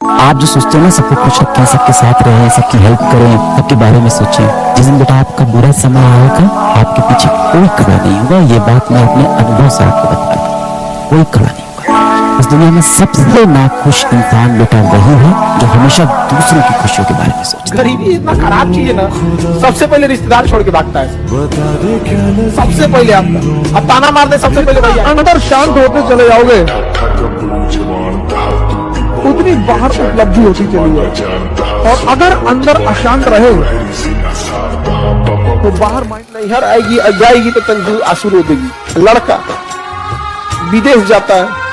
आप जो सोचते हो ना सबको खुश रखें, सबके साथ रहें, सबकी हेल्प करें, सबके बारे में सोचें, जिस दिन बेटा आपका बुरा समय आएगा आपके पीछे कोई खड़ा नहीं होगा। ये बात मैं अपने अनुभव से आपको बता रहा हूँ, कोई खड़ा नहीं होगा। इस दुनिया में सबसे नाखुश इंसान बेटा वही है जो हमेशा दूसरों की खुशियों के बारे में सोचता है। गरीबी इतना खराब चीज है ना, सबसे पहले रिश्तेदार छोड़ के भागता है। सबसे पहले आपका अब ताना मार दे, सबसे पहले भैया अंदर शांत होते चले जाओगे उतनी बाहर उपलब्धि होती चली है। और अगर अंदर अशांत रहे तो बाहर माइंड नहीं हर आएगी, जाएगी तो तंजू आंसू रो देगी। लड़का विदेश जाता है,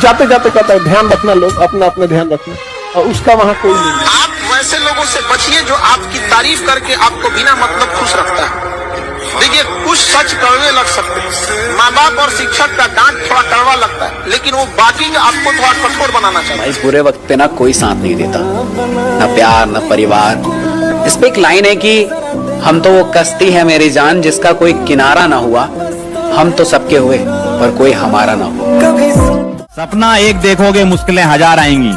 जाते जाते कहता है ध्यान रखना, लोग अपना अपना ध्यान रखना, और उसका वहां कोई नहीं। आप वैसे लोगों से बचिए जो आपकी तारीफ करके आपको बिना मतलब खुश रखता है। देखिए कुछ सच कड़वे लग सकते हैं, माँ बाप और शिक्षक का डांट थोड़ा कड़वा लगता है, लेकिन वो बाकी आपको थोड़ा कठोर बनाना चाहिए। भाई बुरे वक्त पे ना कोई साथ नहीं देता, ना प्यार ना परिवार। इस पे एक लाइन है कि हम तो वो कश्ती है मेरी जान जिसका कोई किनारा ना हुआ, हम तो सबके हुए पर कोई हमारा ना हुआ। सपना एक देखोगे मुश्किलें हजार आएंगी,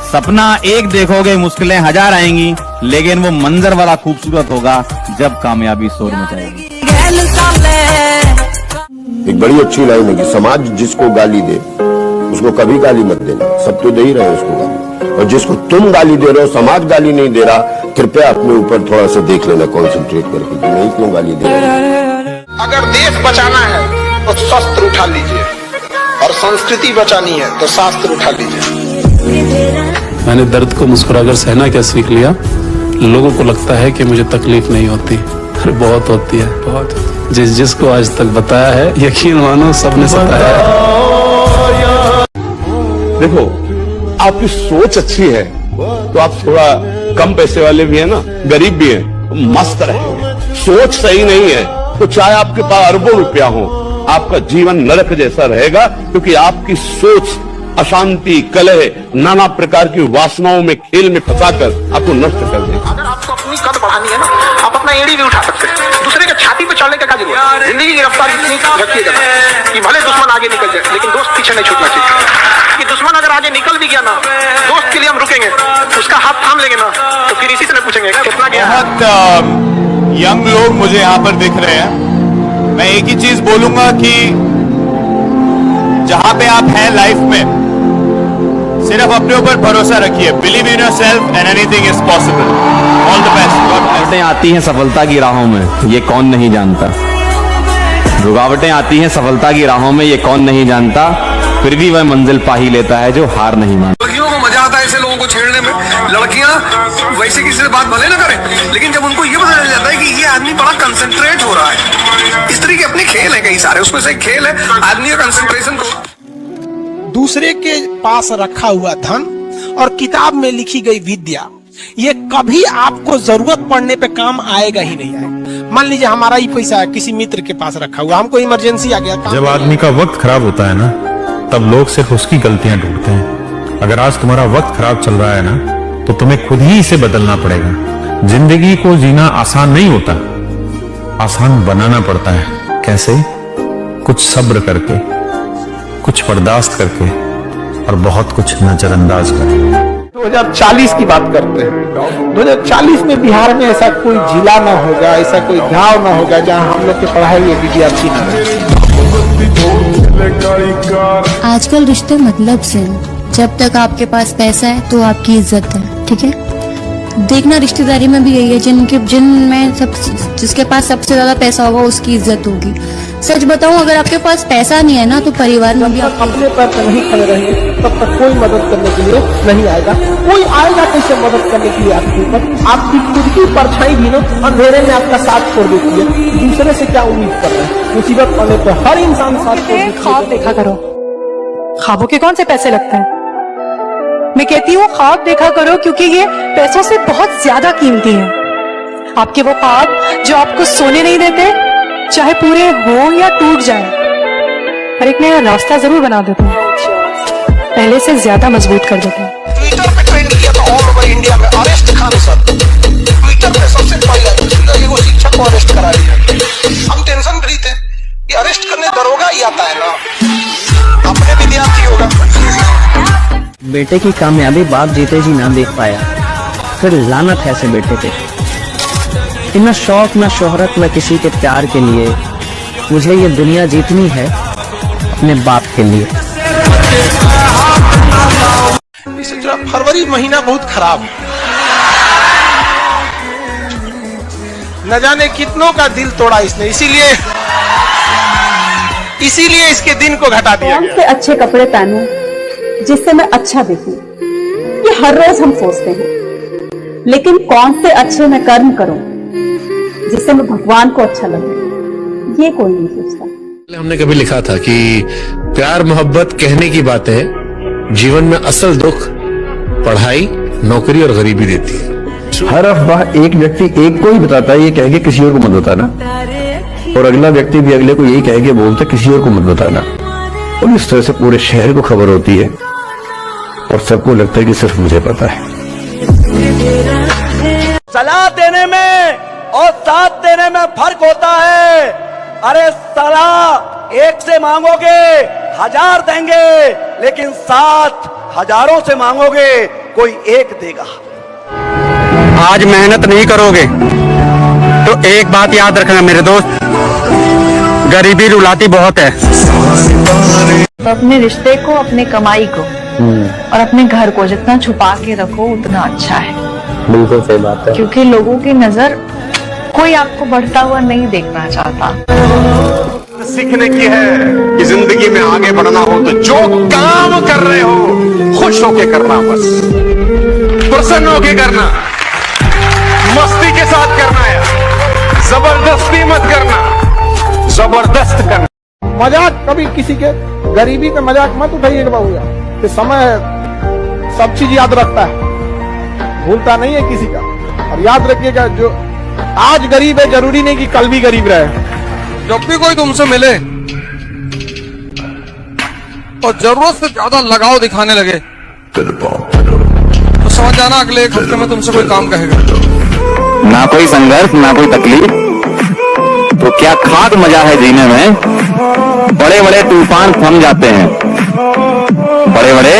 सपना एक देखोगे मुश्किलें हजार आएंगी, लेकिन वो मंजर वाला खूबसूरत होगा जब कामयाबी शोर मचाएगी। एक बड़ी अच्छी लाइन है कि समाज जिसको गाली दे उसको कभी गाली मत देना, सब तो दे ही रहे उसको गाली, और जिसको तुम गाली दे रहे हो समाज गाली नहीं दे रहा, कृपया अपने ऊपर थोड़ा सा देख लेना, कॉन्सेंट्रेट करके कि नहीं क्यों गाली दे रहे। अगर देश बचाना है तो शस्त्र उठा लीजिए, और संस्कृति बचानी है तो शास्त्र उठा लीजिए। मैंने दर्द को मुस्कुराकर सहना क्या सीख लिया। लोगों को लगता है कि मुझे तकलीफ नहीं होती, अरे बहुत होती है, बहुत। जिसको आज तक बताया है यकीन मानो सबने सताया है। देखो आपकी सोच अच्छी है तो आप थोड़ा कम पैसे वाले भी है ना, गरीब भी है, मस्त रहेंगे। सोच सही नहीं है तो चाहे आपके पास अरबों रुपया हो, आपका जीवन नरक जैसा रहेगा, क्योंकि आपकी सोच अशांति, कलह, नाना प्रकार की वासनाओं में, खेल में फंसाकर आपको नष्ट कर देगा। अगर आपको अपनी कद बढ़ानी है ना, आप अपना एड़ी भी उठा सकते हैं, दूसरे के छाती पे चढ़ने का क्या जरूरत है। जिंदगी की रफ्तार इतनी रखिएगा कि भले दुश्मन आगे निकल जाए लेकिन दोस्त पीछे नहीं छूटना चाहिए। कि दुश्मन अगर आगे निकल भी गया ना, दोस्त के लिए हम रुकेंगे, उसका हाथ थाम लेंगे ना, तो फिर इसी से पूछेंगे कितना गया। बहुत यंग लोग मुझे यहाँ पर दिख रहे हैं। मैं एक ही चीज बोलूंगा कि जहां पे आप हैं लाइफ में, सिर्फ अपने ऊपर भरोसा रखिए। Believe in yourself and anything is possible. All the best. रुकावटें आती हैं सफलता की राहों में, ये कौन नहीं जानता। रुकावटें आती हैं सफलता की राहों में, ये कौन नहीं जानता, फिर भी वह मंजिल पा ही लेता है जो हार नहीं मानता। लड़कियों को मजा आता है ऐसे लोगों को छेड़ने में। लड़कियां वैसे किसी से बात भले ना करें, लेकिन जब उनको ये पता चल जाता है कि ये आदमी बड़ा कंसंट्रेट हो रहा है, इस तरह के अपने खेल है कई सारे, उसमें से एक खेल है आदमी का कंसंट्रेशन को। दूसरे के पास रखा हुआ धन और किताब में लिखी गई विद्या, ये कभी आपको जरूरत पड़ने पे काम आएगा ही नहीं आएगा। मान लीजिए हमारा ही पैसा है किसी मित्र के पास रखा हुआ, हमको इमरजेंसी आ गया। जब आदमी का वक्त खराब होता है ना, तब लोग सिर्फ उसकी गलतियां ढूंढते हैं। अगर आज तुम्हारा वक्त खराब चल रहा है ना, तो तुम्हें खुद ही इसे बदलना पड़ेगा। जिंदगी को जीना आसान नहीं होता, आसान बनाना पड़ता है। कैसे? कुछ सब्र करके, कुछ बर्दाश्त करके, और बहुत कुछ नजरअंदाज करके। 2040 की बात करते हैं। 2040 में बिहार में ऐसा कोई जिला ना होगा, ऐसा कोई गांव ना होगा जहां हम लोग के पढ़ाए हुए विद्यार्थी ना रहे। आजकल रिश्ते मतलब से हैं। जब तक आपके पास पैसा है तो आपकी इज्जत है, ठीक है। देखना रिश्तेदारी में भी यही है, जिसके पास सबसे ज्यादा पैसा होगा उसकी इज्जत होगी। सच बताऊं, अगर आपके पास पैसा नहीं है ना तो परिवार में भी अपने पैर पर नहीं खड़े रहेंगे तब तक कोई मदद करने के लिए नहीं आएगा। कोई आएगा कैसे मदद करने के लिए आपके ऊपर? आपकी खुद की परछाई भी ना अंधेरे में आपका साथ छोड़ देती है। दूसरे से क्या उम्मीद कर रहे हैं? मुसीबत आने पर हर इंसान साथ छोड़ देता है। ख्वाब देखा करो, ख्वाबों के कौन से पैसे लगते हैं। मैं कहती हूँ ख्वाब देखा करो, क्योंकि ये पैसों से बहुत ज्यादा कीमती है। आपके वो ख्वाब जो आपको सोने नहीं देते, चाहे पूरे हो या टूट जाए, पर एक नया रास्ता जरूर बना देते हैं, पहले से ज्यादा मजबूत कर देते हैं। ट्विटर पे ट्रेंड किया था ऑल ओवर इंडिया में, अरेस्ट खान सर। ट्विटर पे सबसे पहले वो शिक्षक को अरेस्ट करा दिया। हम टेंशन फ्री थे कि अरेस्ट करने दरोगा ही आता है ना, अपने विद्यार्थी होगा। बेटे की कामयाबी बाप जीते जी ना देख पाया, फिर लानत है ऐसे बेटे पे। न शौक न शोहरत न किसी के प्यार के लिए, मुझे ये दुनिया जीतनी है अपने बाप के लिए। फरवरी महीना बहुत खराब है, न जाने कितनों का दिल तोड़ा इसने, इसीलिए इसके दिन को घटा दिया कौन गया। से अच्छे कपड़े पहनूं जिससे मैं अच्छा दिखूं, ये हर रोज हम सोचते हैं। लेकिन कौन से अच्छे मैं कर्म करूं जिससे मैं भगवान को अच्छा लगे, ये कोई नहीं सोचता। हमने कभी लिखा था कि प्यार मोहब्बत कहने की बात है, जीवन में असल दुख पढ़ाई, नौकरी और गरीबी देती है। हर अफवाह एक व्यक्ति एक को ही बताता है, ये कह के किसी और को मत बताना, और अगला व्यक्ति भी अगले को यही कह के बोलता है किसी और को मत बताना, और इस तरह से पूरे शहर को खबर होती है और सबको लगता है कि सिर्फ मुझे पता है। सलाह देने में और साथ देने में फर्क होता है। अरे सलाह एक से मांगोगे 1000 देंगे, लेकिन साथ हजारों से मांगोगे कोई एक देगा। आज मेहनत नहीं करोगे तो एक बात याद रखना मेरे दोस्त, गरीबी रुलाती बहुत है। तो अपने रिश्ते को, अपने कमाई को और अपने घर को जितना छुपा के रखो उतना अच्छा है। बिल्कुल सही बात है। क्योंकि लोगों की नजर कोई आपको बढ़ता हुआ नहीं देखना चाहता। सीखने की है कि जिंदगी में आगे बढ़ना हो तो जो काम कर रहे हो खुश होके करना, बस प्रसन्न होके करना, मस्ती के साथ करना है, जबरदस्ती मत करना, जबरदस्त करना। मजाक कभी किसी के गरीबी का मजाक मत उठाइएगा बाबू, कि समय सब चीज याद रखता है, भूलता नहीं है किसी का। और याद रखिएगा, जो आज गरीब है जरूरी नहीं कि कल भी गरीब रहे। जब भी कोई तुमसे मिले और जरूरत से ज्यादा लगाव दिखाने लगे तो समझ जाना अगले एक हफ्ते में तुमसे कोई काम कहेगा। ना कोई संघर्ष ना कोई तकलीफ, तो क्या खास मजा है जीने में। बड़े बड़े तूफान थम जाते हैं, बड़े बड़े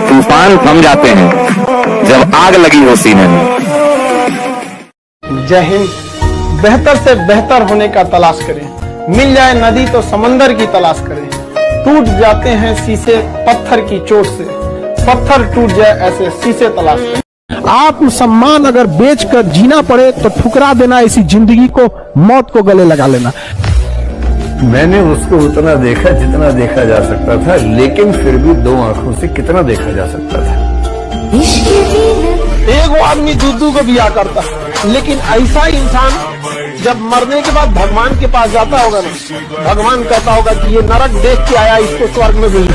तूफान थम जाते हैं जब आग लगी हो सीने में। जय हिंद। बेहतर से बेहतर होने का तलाश करें, मिल जाए नदी तो समंदर की तलाश करें। टूट जाते हैं शीशे पत्थर की चोट से, पत्थर टूट जाए ऐसे शीशे तलाश करें। आत्म सम्मान अगर बेचकर जीना पड़े तो ठुकरा देना इसी जिंदगी को, मौत को गले लगा लेना। मैंने उसको उतना देखा जितना देखा जा सकता था, लेकिन फिर भी 2 आंखों से कितना देखा जा सकता था। एक वो आदमी दूधू को बिया करता, लेकिन ऐसा इंसान जब मरने के बाद भगवान के पास जाता होगा ना, भगवान कहता होगा कि ये नरक देख के आया, इसको स्वर्ग में भेज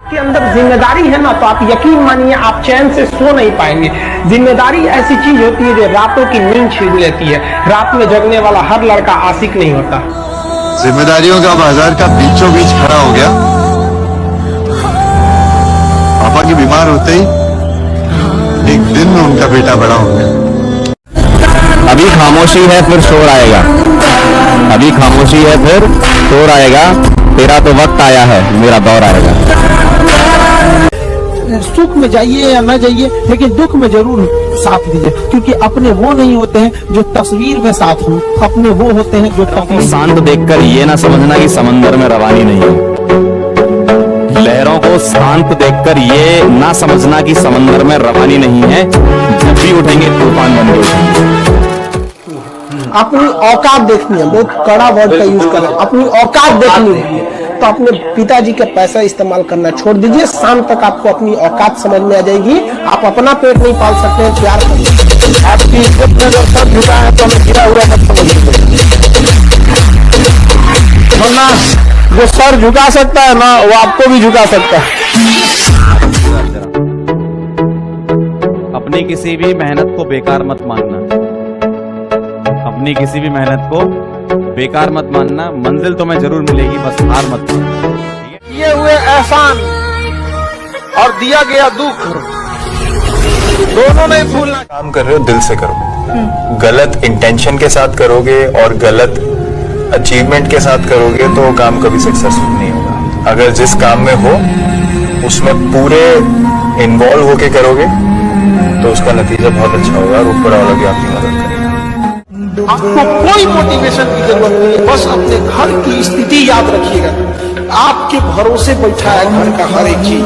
के अंदर जिम्मेदारी है ना, तो आप यकीन मानिए आप चैन से सो नहीं पाएंगे। जिम्मेदारी ऐसी चीज होती है जो रातों की नींद छीन लेती है। रात में जगने वाला हर लड़का आशिक नहीं होता। जिम्मेदारियों का बाजार का बीचों बीच खड़ा हो गया। पापा के बीमार होते ही एक दिन में उनका बेटा बड़ा हो गया। अभी खामोशी है फिर शोर आएगा, अभी खामोशी है फिर शोर आएगा। तेरा तो वक्त आया है, मेरा दौर आएगा। सुख में जाइए या न जाइए, लेकिन दुख में जरूर साथ दीजिए, क्योंकि अपने वो नहीं होते हैं जो तस्वीर में साथ हों, अपने वो होते हैं जो तस्वीर। शांत देखकर ये ना समझना कि समंदर में रवानी नहीं है। लहरों को शांत देखकर ये ना समझना कि समंदर में रवानी नहीं है। जब भी उठेंगे तूफान बन उठेंगे। अपनी औकात देखनी है, बहुत कड़ा वर्ड का यूज कर रहे हैं। अपनी औकात देखनी है तो अपने पिताजी का पैसा इस्तेमाल करना छोड़ दीजिए। शाम तक आपको अपनी औकात समझ में आ जाएगी। आप अपना पेट नहीं पाल सकते हैं, प्यार करिए। आपकी इज्जत में अगर सर झुका है तो हमें गिरा हुआ मत समझिए, वरना जो सर झुका सकता है ना, वो आपको भी झुका सकता है। अपनी किसी भी मेहनत को बेकार मत मानना, अपनी किसी भी मेहनत को बेकार मत मानना। मंजिल तुम्हें जरूर मिलेगी, बस हार मत मानना। किए हुए एहसान और दिया गया दुख दोनों नहीं भूलना। काम कर रहे हो दिल से करो, गलत इंटेंशन के साथ करोगे और गलत अचीवमेंट के साथ करोगे तो काम कभी सक्सेसफुल नहीं होगा। अगर जिस काम में हो उसमें पूरे इन्वॉल्व होके करोगे तो उसका नतीजा बहुत अच्छा होगा और ऊपर वाला भी आपकी मदद करेगा। आपको कोई मोटिवेशन की जरूरत नहीं है, बस अपने घर की स्थिति याद रखिएगा। आपके भरोसे बैठा है घर का हर एक चीज।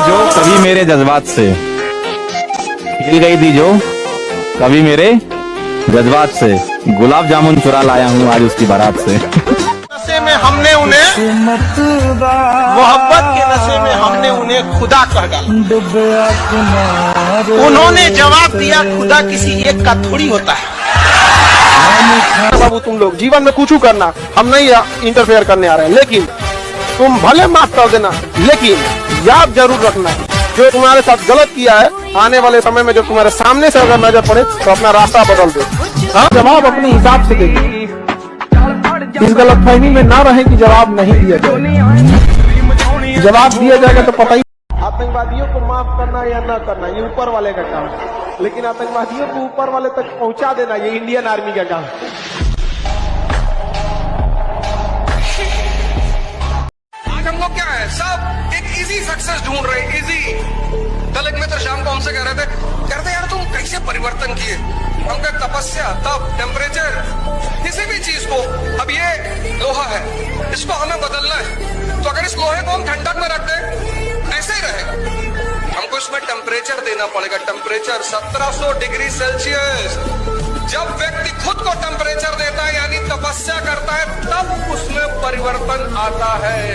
जो कभी मेरे जज्बात से हिल गई थी, जो कभी मेरे जज्बात से गुलाब जामुन चुरा लाया हूँ आज उसकी बारात से। नशे में हमने उन्हें मोहब्बत के नशे में हमने उन्हें खुदा कह डाला। उन्होंने जवाब दिया खुदा किसी एक का थोड़ी होता है। बाबू तुम लोग जीवन में कुछ करना, हम नहीं इंटरफेयर करने आ रहे हैं, लेकिन तुम भले माफ कर देना, लेकिन याद जरूर रखना जो तुम्हारे साथ गलत किया है, आने वाले समय में जो तुम्हारे सामने से अगर नजर पड़े तो अपना रास्ता बदल दो। हाँ, जवाब अपने हिसाब से देंगे। इस गलतफहमी में ना रहे कि जवाब नहीं दिया जाएगा। जवाब दिया जाएगा तो पता ही। आतंकवादियों को माफ करना या ना करना ये ऊपर वाले का काम है, लेकिन आतंकवादियों को ऊपर वाले तक पहुंचा देना ये इंडियन आर्मी का काम है। आज हम लोग क्या है, सब एक इजी सक्सेस ढूंढ रहे हैं। इजी कल एक मित्र शाम को हमसे कह रहे थे यार तुम कैसे परिवर्तन किए। हम कह तपस्या, तप, टेम्परेचर, किसी भी चीज को, अब ये लोहा है इसको हमें बदलना है, तो अगर इस लोहे को हम ठंडक में रख दें ऐसे ही रहेगा। हमको इसमें टेम्परेचर देना पड़ेगा। Temperature 1700 degree Celsius. जब व्यक्ति खुद को टेम्परेचर देता है यानी तपस्या करता है, तब उसमें परिवर्तन आता है।